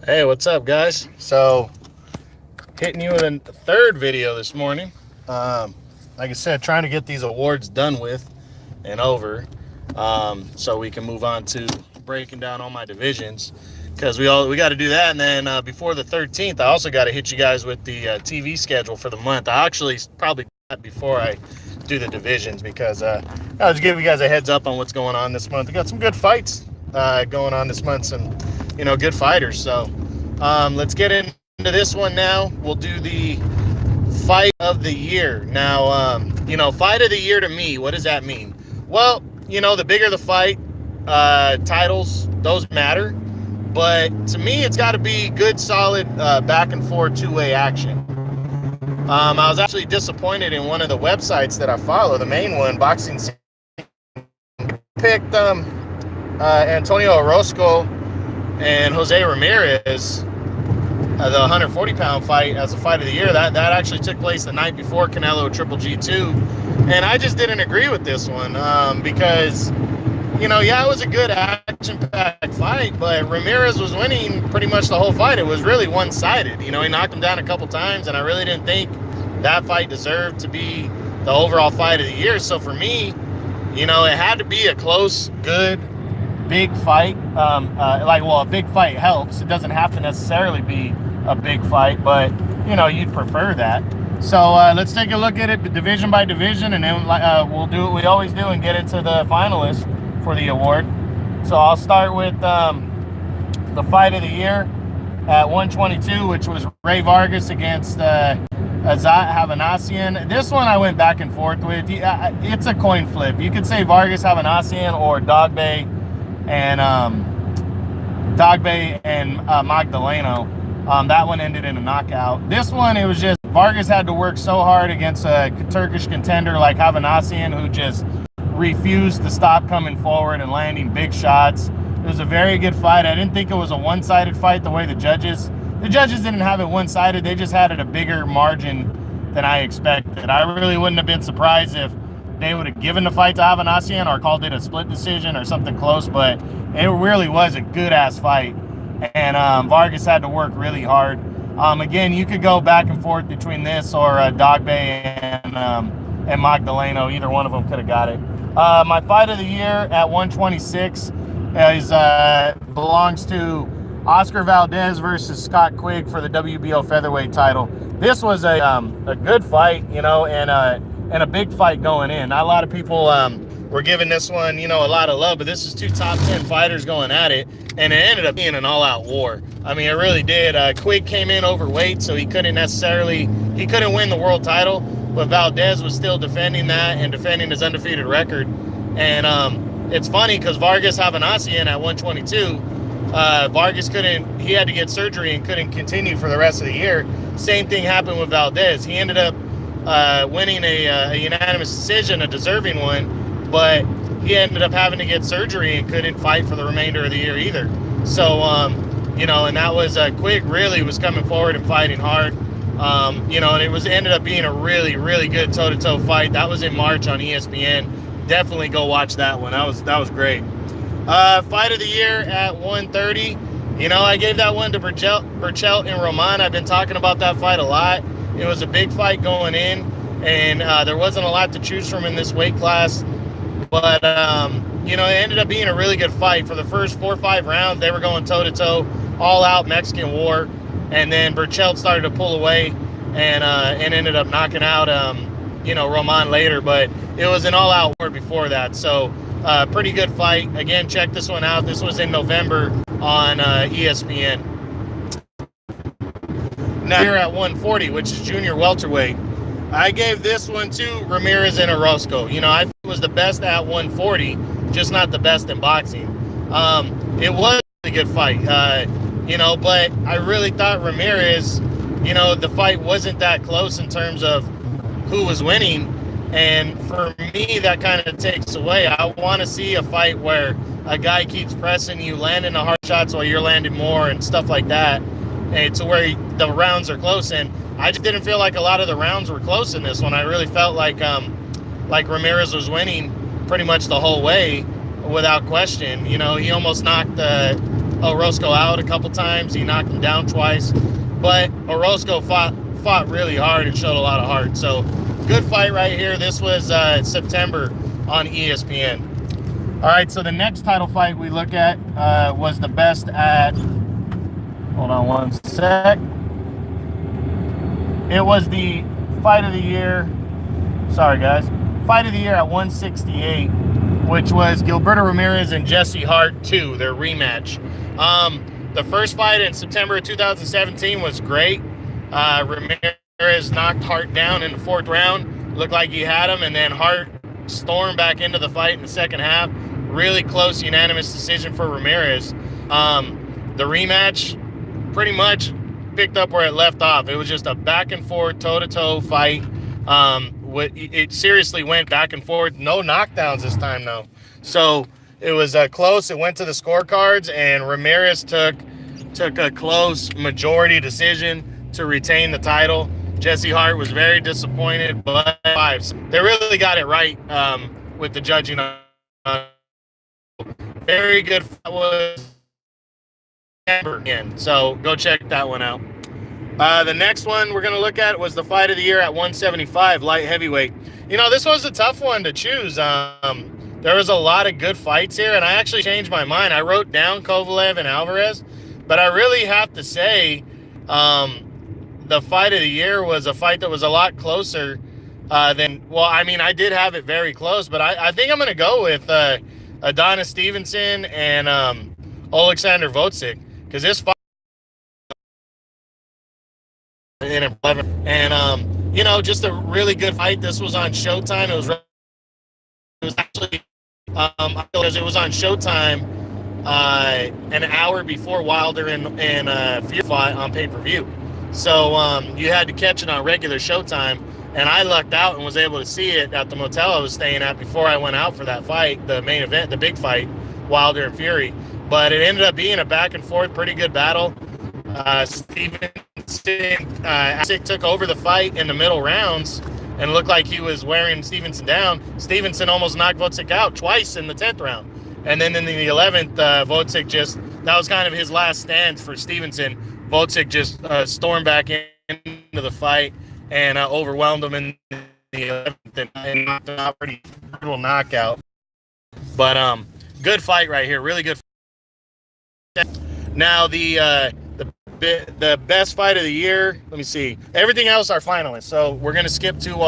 Hey, what's up, guys? So, hitting you with a third video this morning. Um, like I said, trying to get these awards done with and over, so we can move on to breaking down all my divisions. Because we got to do that, and then before the 13th, I also got to hit you guys with the TV schedule for the month. I actually probably do that before I do the divisions because I'll just give you guys a heads up on what's going on this month. We got some good fights going on this month, some good fighters. So let's get into this one now. We'll do the fight of the year. Now, fight of the year to me, what does that mean? Well, the bigger the fight, titles, those matter. But to me, it's got to be good, solid, back and forth two-way action. I was actually disappointed in one of the websites that I follow, the main one, Boxing, picked Antonio Orozco and Jose Ramirez, the 140-pound fight as a fight of the year. That actually took place the night before Canelo Triple G2, and I just didn't agree with this one because, it was a good action-packed fight, but Ramirez was winning pretty much the whole fight. It was really one-sided. He knocked him down a couple times, and I really didn't think that fight deserved to be the overall fight of the year. So for me, it had to be a close, good, big fight. A big fight helps. It doesn't have to necessarily be a big fight, but you'd prefer that. So let's take a look at it division by division, and then we'll do what we always do and get into the finalists for the award. So I'll start with the fight of the year at 122, which was Rey Vargas against Azat Havanassian. This one I went back and forth with. It's a coin flip. You could say Vargas Havanassian or Dogbe and Magdaleno. That one ended in a knockout. This one, it was just Vargas had to work so hard against a Turkish contender like Havanassian, who just refused to stop coming forward and landing big shots. It was a very good fight. I didn't think it was a one-sided fight the way the judges didn't have it one-sided. They just had it a bigger margin than I expected. I really wouldn't have been surprised if they would have given the fight to Havanassian or called it a split decision or something close, but it really was a good-ass fight, and Vargas had to work really hard. Again, you could go back and forth between this or Dogbe and Magdaleno. Either one of them could have got it. My fight of the year at 126 belongs to Oscar Valdez versus Scott Quigg for the WBO featherweight title. This was a good fight, and a big fight going in. Not a lot of people were giving this one, a lot of love, but this is two top 10 fighters going at it, and it ended up being an all-out war. I mean, it really did. Quigg came in overweight, so he couldn't win the world title, but Valdez was still defending that and defending his undefeated record. And it's funny because Vargas Havanassian at 122, Vargas he had to get surgery and couldn't continue for the rest of the year. Same thing happened with Valdez. He ended up winning a unanimous decision, a deserving one, but he ended up having to get surgery and couldn't fight for the remainder of the year either. So, and that was Quigg really was coming forward and fighting hard. And it ended up being a really, really good toe-to-toe fight. That was in March on ESPN. Definitely go watch that one. That was great. Fight of the year at 130. I gave that one to Berchelt and Roman. I've been talking about that fight a lot. It was a big fight going in, and there wasn't a lot to choose from in this weight class. But, it ended up being a really good fight. For the first 4 or 5 rounds, they were going toe-to-toe, all-out Mexican war. And then Berchelt started to pull away and ended up knocking out, Roman later. But it was an all-out war before that. So, pretty good fight. Again, check this one out. This was in November on ESPN. Now here at 140, which is junior welterweight, I gave this one to Ramirez and Orozco. I thought it was the best at 140, just not the best in boxing. It was a good fight, but I really thought Ramirez, the fight wasn't that close in terms of who was winning. And for me, that kind of takes away. I want to see a fight where a guy keeps pressing you, landing the hard shots while you're landing more and stuff like that, and to where the rounds are close. And I just didn't feel like a lot of the rounds were close in this one. I really felt like Ramirez was winning pretty much the whole way without question. He almost knocked Orozco out a couple times. He knocked him down twice, but Orozco fought really hard and showed a lot of heart. So good fight right here. This was September on ESPN. All right, so the next title fight we look at was the best at, hold on one sec. It was the fight of the year, sorry guys, fight of the year at 168, which was Gilberto Ramirez and Jesse Hart 2, their rematch. The first fight in September of 2017 was great. Ramirez knocked Hart down in the 4th round. Looked like he had him, and then Hart stormed back into the fight in the second half. Really close, unanimous decision for Ramirez. The rematch pretty much picked up where it left off. It was just a back and forth, toe-to-toe fight. It seriously went back and forth. No knockdowns this time, though. So it was close. It went to the scorecards, and Ramirez took a close majority decision to retain the title. Jesse Hart was very disappointed, but they really got it right with the judging. Very good was again. So go check that one out. The next one we're going to look at was the fight of the year at 175, light heavyweight. You know, this was a tough one to choose. There was a lot of good fights here, and I actually changed my mind. I wrote down Kovalev and Alvarez, but I really have to say the fight of the year was a fight that was a lot closer than, well, I mean, I did have it very close, but I think I'm going to go with Adonis Stevenson and Alexander Volcik, because this fight in 11, and you know, just a really good fight. This was on Showtime. It was actually it was on Showtime an hour before Wilder and Fury fought on pay-per-view. So you had to catch it on regular Showtime, and I lucked out and was able to see it at the motel I was staying at before I went out for that fight, the main event, the big fight, Wilder and Fury. But it ended up being a back and forth, pretty good battle. Stevenson took over the fight in the middle rounds and looked like he was wearing Stevenson down. Stevenson almost knocked Volcik out twice in the 10th round. And then in the 11th, Volcik that was kind of his last stand for Stevenson. Volcik just stormed back into the fight and overwhelmed him in the 11th and knocked him out, pretty brutal knockout. But good fight right here, really good fight. Now the best fight of the year, let me see. Everything else are finalists. So we're going to skip to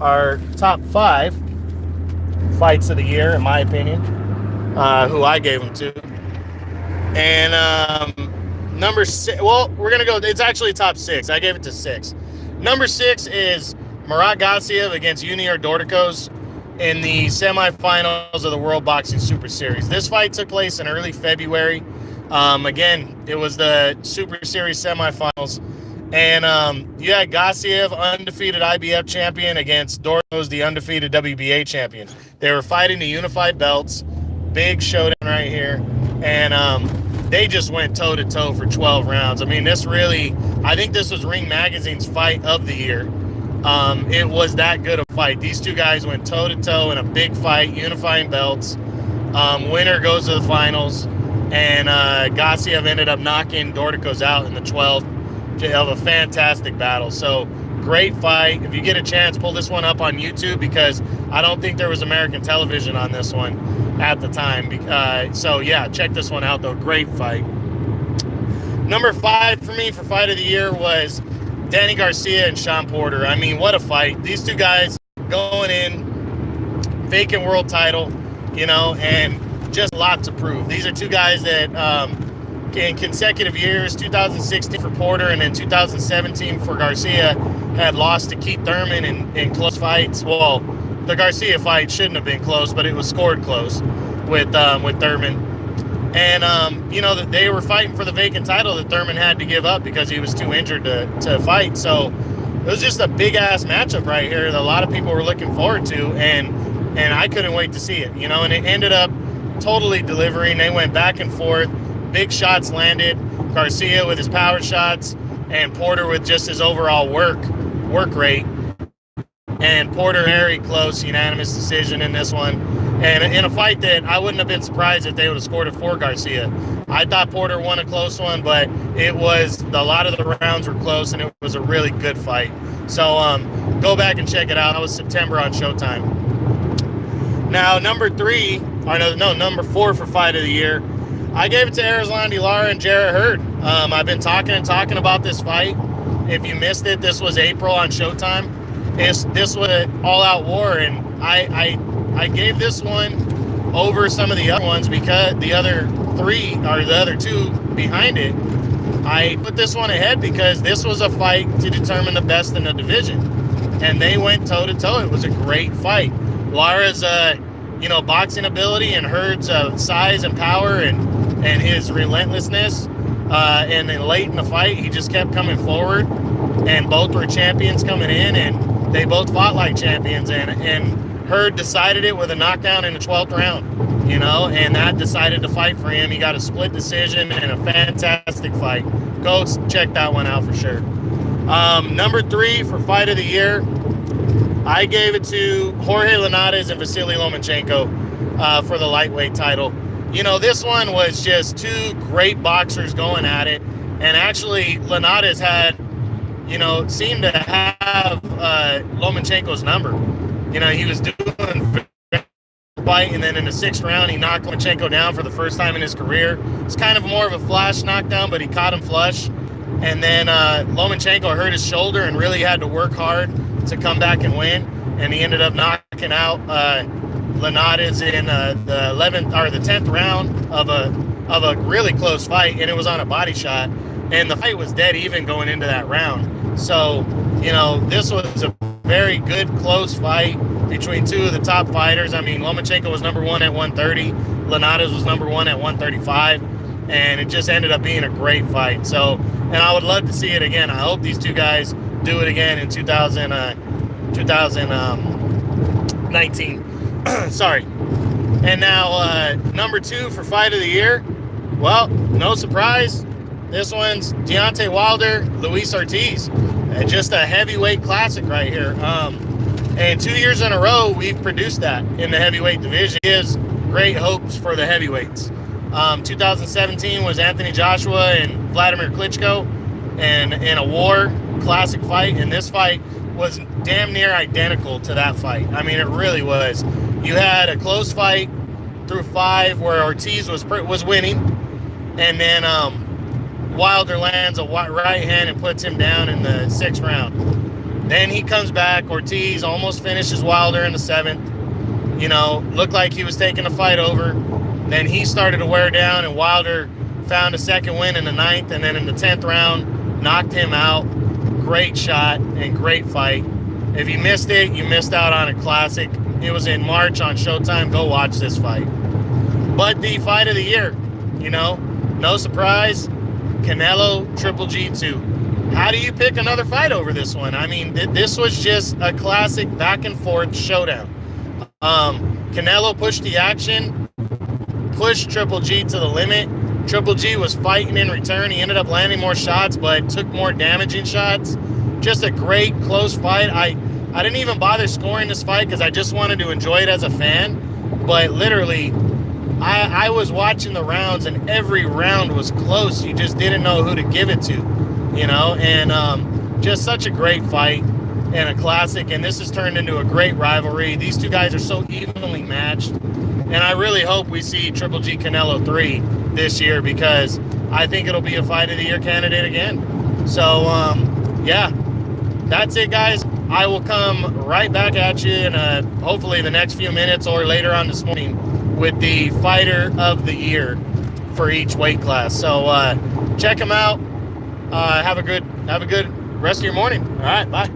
our top 5 fights of the year, in my opinion, who I gave them to. And number 6, well, we're going to go, it's actually top 6. I gave it to 6. Number 6 is Murat Gassiev against Junior Dorticos in the semifinals of the World Boxing Super Series. This fight took place in early February. Again, it was the Super Series semifinals. And you had Gassiev, undefeated IBF champion, against Dorticos, the undefeated WBA champion. They were fighting the unified belts. Big showdown right here. And they just went toe-to-toe for 12 rounds. I mean, I think this was Ring Magazine's fight of the year. It was that good a fight. These two guys went toe-to-toe in a big fight, unifying belts. Winner goes to the finals. And Gassiev ended up knocking Dorticos out in the 12th of a fantastic battle. So great fight. If you get a chance, pull this one up on YouTube, because I don't think there was American television on this one at the time. So yeah, check this one out though. Great fight. Number 5 for me for fight of the year was Danny Garcia and Sean Porter. I mean, what a fight. These two guys going in, vacant world title, you know, and just a lot to prove. These are two guys that in consecutive years, 2016 for Porter and then 2017 for Garcia, had lost to Keith Thurman in close fights. Well, the Garcia fight shouldn't have been close, but it was scored close with Thurman. And, you know, they were fighting for the vacant title that Thurman had to give up because he was too injured to fight. So it was just a big-ass matchup right here that a lot of people were looking forward to, and I couldn't wait to see it, you know, and it ended up totally delivering. They went back and forth. Big shots landed. Garcia with his power shots, and Porter with just his overall work rate. And Porter very close, unanimous decision in this one. And in a fight that I wouldn't have been surprised if they would have scored it for Garcia. I thought Porter won a close one, but it was a lot of the rounds were close, and it was a really good fight. So go back and check it out. That was September on Showtime. Now, number 4 for fight of the year, I gave it to Erislandy Lara and Jarrett Hurd. I've been talking about this fight. If you missed it, this was April on Showtime. This was an all-out war, and I gave this one over some of the other ones because the other two behind it, I put this one ahead because this was a fight to determine the best in the division, and they went toe-to-toe. It was a great fight. Lara's boxing ability and Hurd's size and power and his relentlessness, and then late in the fight he just kept coming forward, and both were champions coming in, and they both fought like champions, and Hurd decided it with a knockdown in the 12th round, and that decided to fight for him. He got a split decision and a fantastic fight. Go check that one out for sure. Number 3 for fight of the year, I gave it to Jorge Linares and Vasily Lomachenko for the lightweight title. This one was just two great boxers going at it, and actually Linares had, seemed to have Lomachenko's number. He was doing fight, and then in the 6th round, he knocked Lomachenko down for the first time in his career. It's kind of more of a flash knockdown, but he caught him flush. And then Lomachenko hurt his shoulder and really had to work hard to come back and win. And he ended up knocking out Linares in the 10th round of a really close fight, and it was on a body shot. And the fight was dead even going into that round. So, this was a very good close fight between two of the top fighters. I mean, Lomachenko was number 1 at 130. Linares was number 1 at 135. And it just ended up being a great fight. So, and I would love to see it again. I hope these two guys do it again in 2019. Sorry. And now, number 2 for fight of the year. Well, no surprise. This one's Deontay Wilder, Luis Ortiz. Just a heavyweight classic right here. And 2 years in a row, we've produced that in the heavyweight division. It gives great hopes for the heavyweights. 2017 was Anthony Joshua and Vladimir Klitschko, and in a war classic fight. And this fight was damn near identical to that fight. I mean, it really was. You had a close fight through 5 where Ortiz was winning, and then Wilder lands a right hand and puts him down in the 6th round. Then he comes back. Ortiz almost finishes Wilder in the 7th. Looked like he was taking the fight over. Then he started to wear down, and Wilder found a second win in the 9th, and then in the 10th round, knocked him out. Great shot and great fight. If you missed it, you missed out on a classic. It was in March on Showtime. Go watch this fight. But the fight of the year, no surprise, Canelo Triple G2. How do you pick another fight over this one? I mean, this was just a classic back and forth showdown. Canelo pushed the action, pushed Triple G to the limit. Triple G was fighting in return. He ended up landing more shots, but took more damaging shots. Just a great close fight. I didn't even bother scoring this fight because I just wanted to enjoy it as a fan. But literally, I was watching the rounds, and every round was close. You just didn't know who to give it to, and just such a great fight and a classic. And this has turned into a great rivalry. These two guys are so evenly matched. And I really hope we see Triple G Canelo 3 this year, because I think it'll be a fight of the year candidate again. So, yeah, that's it, guys. I will come right back at you in hopefully the next few minutes or later on this morning with the fighter of the year for each weight class. So check them out. Have a good rest of your morning. All right, bye.